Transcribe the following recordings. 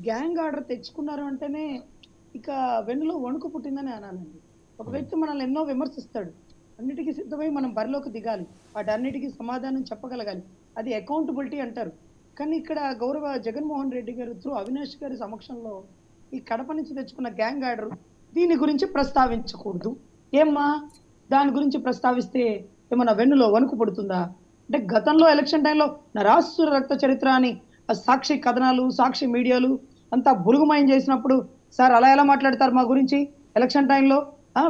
Gang order తెచ్చుకున్నారు అంటేనే ఇక వెన్నులో వణుకు పుట్టిందని అనాలండి. ఒక హ్మ్. వ్యక్తి మనల్ని ఎన్నో విమర్శిస్తాడు. అన్నిటికి సిద్ధమై మనం బరిలోకి దిగాలి. వాటన్నిటికి సమాధానం చెప్పగలగాలి. అది అకౌంటబిలిటీ అంటారు. కానీ ఇక్కడ గౌరవ జగన్మోహన్ రెడ్డి గారు త్రూ అవినాష్ గారి సమక్షంలో ఈ కడప నుంచి తెచ్చుకున్న గ్యాంగ్ ఆర్డర్ దీని గురించి ప్రస్తావించకూడదు. ఏమ్మా? దాని గురించి ప్రస్తావిస్తే ఏమన్నా వెన్నులో వణుకు పుడుతుందా? అంటే గతంలో ఎలక్షన్ టైంలో నరాసుర రక్త చరిత్ర అని ఆ సాక్షి కథనాలు, సాక్షి మీడియాలు అంతా బురుగుమయం చేసినప్పుడు, సార్ అలా ఎలా మాట్లాడతారు మా గురించి ఎలక్షన్ టైంలో?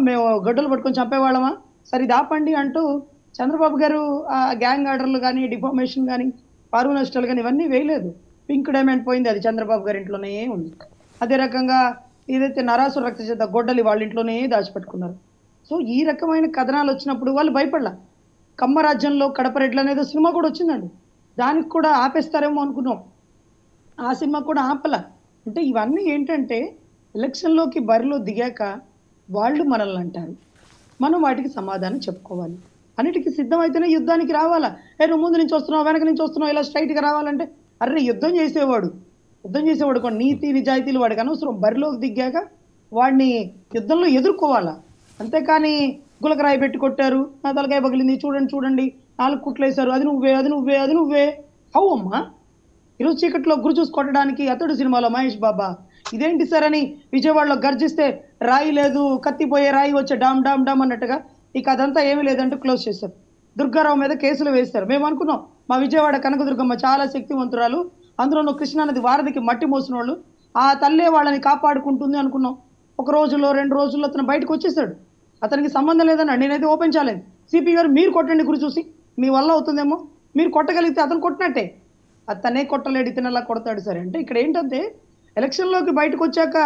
మేము గొడ్డలు పట్టుకొని చంపేవాళ్ళమా? సరే ఇది ఆపండి అంటూ చంద్రబాబు గారు గ్యాంగ్ ఆర్డర్‌లు గాని, డిఫామేషన్ గాని, పరువు నష్టాలు గాని ఇవన్నీ వేయలేదు. పింక్ డైమండ్ పోయింది అది చంద్రబాబు గారి ఇంట్లోనే ఉంది. అదే రకంగా ఏదైతే నరాసుర రక్త చరిత్ర గొడ్డలి వాళ్ళ ఇంట్లోనే దాచిపెట్టుకున్నారు. సో ఈ రకమైన కథనాలొచ్చినప్పుడు వాళ్ళు భయపడలా. కమ్మ రాజ్యంలో కడప రెడ్లనేదో సినిమా కూడా వచ్చిందండి. దానికి కూడా ఆపేస్తారేమో అనుకున్నాం. ఆ సినిమా కూడా ఆపల. అంటే ఇవన్నీ ఏంటంటే ఎలక్షన్‌లోకి బరిలో దిగాక వాళ్ళు మనల్ని అంటారు. మనం వాటికి సమాధానం చెప్పుకోవాలి. అన్నిటికి సిద్ధమైతేనే యుద్ధానికి రావాలా. నువ్వు ముందు నుంచి వస్తున్నావు, వెనక నుంచి వస్తున్నావు ఇలా స్ట్రెయిట్‌గా రావాలంటే అర్రె యుద్ధం చేసేవాడు కూడా హ్మ్. నీతి, నిజాయితీలు వాడికి అనవసరం. బరిలోకి దిగాక వాడిని యుద్ధంలో ఎదుర్కోవాలా. అంతేకాని గులకరాయి పెట్టి కొట్టారు, నా తలకాయ పగిలింది చూడండి 4 కుట్లేశారు. అది నువ్వే. హౌ అమ్మా? ఈరోజు చీకట్లో గురి చూసి కొట్టడానికి 'అతడు' సినిమాలో మహేష్ బాబా ఇదేంటి సార్ అని విజయవాడలో గర్జిస్తే రాయి లేదు, కత్తిపోయే రాయి వచ్చే డామ్ డామ్ డామ్ అన్నట్టుగా ఇక అదంతా ఏమీ లేదంటూ క్లోజ్ చేశారు. దుర్గారావు మీద కేసులు వేశారు. మేము అనుకున్నాం మా విజయవాడ కనకదుర్గమ్మ చాలా శక్తివంతురాలు, అందులోనూ కృష్ణానది వారధికి మట్టి మోసినోళ్ళు, ఆ తల్లే వాళ్ళని కాపాడుకుంటుంది అనుకున్నాం. ఒక రోజులో 2 రోజుల్లో అతను బయటకు వచ్చేసాడు. అతనికి సంబంధం లేదన్నాడు. నేనైతే ఓపెన్ ఛాలెంజ్ సిపి గారు మీరు కొట్టండి గురి చూసి, మీ వల్ల అవుతుందేమో. మీరు కొట్టగలిగితే అతను కొట్టినట్టే. అతనే కొట్టలేడు, ఇతనెలా కొడతాడు సరే. అంటే ఇక్కడ ఏంటంటే ఎలక్షన్‌లోకి బయటకొచ్చాక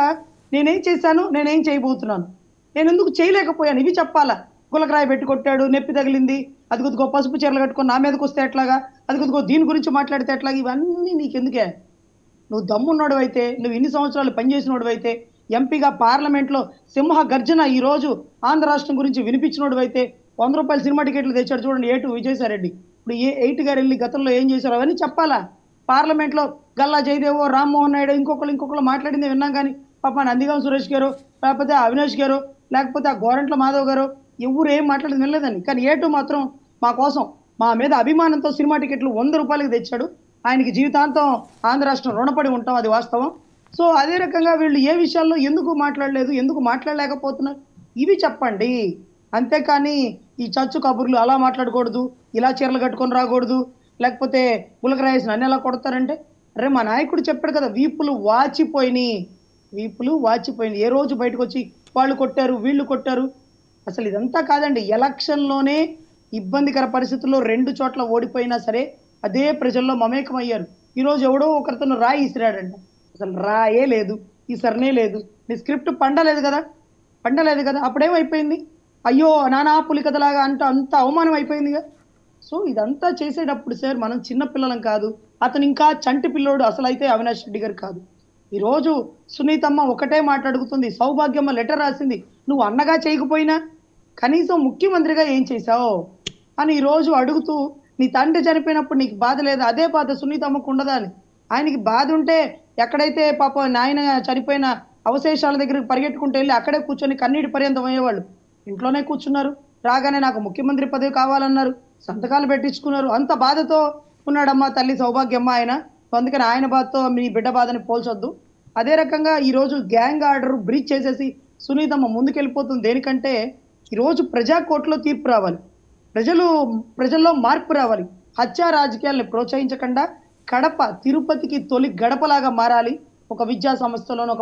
నేనేం చేశాను, నేనేం చేయబోతున్నాను, నేనెందుకు చేయలేకపోయాను ఇవి చెప్పాలా. గులకరాయి పెట్టి కొట్టాడు, నొప్పి తగిలింది, అదిగదిగో పసుపు చీరలు కట్టుకొని నా మీదకొస్తే ఎట్లాగా, అదిగదిగో దీని గురించి మాట్లాడితే ఎట్లాగా, ఇవన్నీ నీకెందుకే? నువ్వు దమ్మున్నోడివైతే, నువ్వు ఇన్ని సంవత్సరాలు పనిచేసినోడివైతే, ఎంపీగా పార్లమెంట్‌లో సింహ గర్జన ఈరోజు ఆంధ్ర రాష్ట్రం గురించి వినిపించినోడివైతే, రూ. 100 సినిమా టికెట్లు తెచ్చాడు చూడండి 'ఏటు విజయసాయిరెడ్డి'. ఇప్పుడు 8 గారెళ్లి గతంలో ఏం చేశారో అవన్నీ చెప్పాలా? పార్లమెంట్‌లో గల్లా జయదేవో, రామ్మోహన్ నాయుడు ఇంకొకళ్ళు మాట్లాడింది విన్నాం గానీ, పాపం నందిగం సురేష్ గారో, లేకపోతే అవినాష్ గారో, లేకపోతే ఆ గోరంట్ల మాధవ్ గారో ఎవ్వరు ఏం మాట్లాడింది వినలేదండి. కానీ 'ఏటు' మాత్రం మా కోసం, మా మీద అభిమానంతో సినిమా టికెట్లు రూ. 100కి తెచ్చాడు. ఆయనకి జీవితాంతం ఆంధ్ర రాష్ట్రం రుణపడి ఉంటాం. అది వాస్తవం. సో అదే రకంగా వీళ్ళు ఏ విషయాల్లో ఎందుకు మాట్లాడలేదు, ఎందుకు మాట్లాడలేకపోతున్నారు, ఇవి చెప్పండి. అంతేకాని ఈ చచ్చు కబుర్లు అలా మాట్లాడకూడదు, ఇలా చీరలు కట్టుకొని రాకూడదు, లేకపోతే గులకరాయేసి నన్నెలా కొడతారంటే, అరె మా నాయకుడు చెప్పాడు కదా! వీపులు వాచిపోయినియి. ఏ రోజు బయటకొచ్చి వాళ్ళు కొట్టారు, వీళ్ళు కొట్టారు. అసలు ఇదంతా కాదండి. ఎలక్షన్‌లోనే ఇబ్బందికర పరిస్థితుల్లో 2 చోట్ల ఓడిపోయినా సరే, అదే ప్రజల్లో మమేకమయ్యారు. ఈరోజు ఎవడో ఒకతను రాయి ఇసిరాడంట. అసలు రాయే లేదు, ఇసరనే లేదు. నీ స్క్రిప్ట్ పండలేదు కదా! అప్పుడేమైపోయింది? అయ్యో! నానా పులికథలాగా అంత అవమానం అయిపోయిందిగా. సో ఇదంతా చేసేటప్పుడు సార్ మనం చిన్న పిల్లలం కాదు. అతను ఇంకా చంటి పిల్లోడు అసలైతే అవినాష్ రెడ్డి గారు కాదు. ఈరోజు సునీతమ్మ ఒకటే మాట అడుగుతుంది. సౌభాగ్యమ్మ లెటర్ రాసింది. నువ్వు అన్నగా చేయకపోయినా కనీసం ముఖ్యమంత్రిగా ఏం చేశావు అని ఈరోజు అడుగుతూ, నీ తండ్రి చనిపోయినప్పుడు నీకు బాధ లేదా? అదే బాధ సునీతమ్మకు ఉండదా అని. ఆయనకి బాధ ఉంటే ఎక్కడైతే పాపం నాయన చనిపోయిన అవశేషాల దగ్గరికి పరిగెట్టుకుంటూ ఎళ్లి అక్కడే కూర్చొని కన్నీటి పర్యంతం అయ్యేవాళ్ళు. ఇంట్లోనే కూర్చున్నారు. రాగానే నాకు ముఖ్యమంత్రి పదవి కావాలన్నారు. సంతకాలు పెట్టించుకున్నారు. అంత బాధతో ఉన్నాడమ్మా తల్లి సౌభాగ్యమ్మ ఆయన. సో అందుకని ఆయన బాధతో మీ బిడ్డ బాధని పోల్చొద్దు. అదే రకంగా ఈరోజు గ్యాంగ్ ఆర్డర్ బ్రీచ్ చేసేసి సునీతమ్మ ముందుకెళ్ళిపోతుంది. దేనికంటే ఈరోజు ప్రజా కోర్టులో తీర్పు రావాలి. ప్రజల్లో మార్పు రావాలి. హత్యా రాజకీయాల్ని ప్రోత్సహించకుండా కడప తిరుపతికి తొలి గడపలాగా మారాలి. ఒక విద్యా సంస్థలోనో, ఒక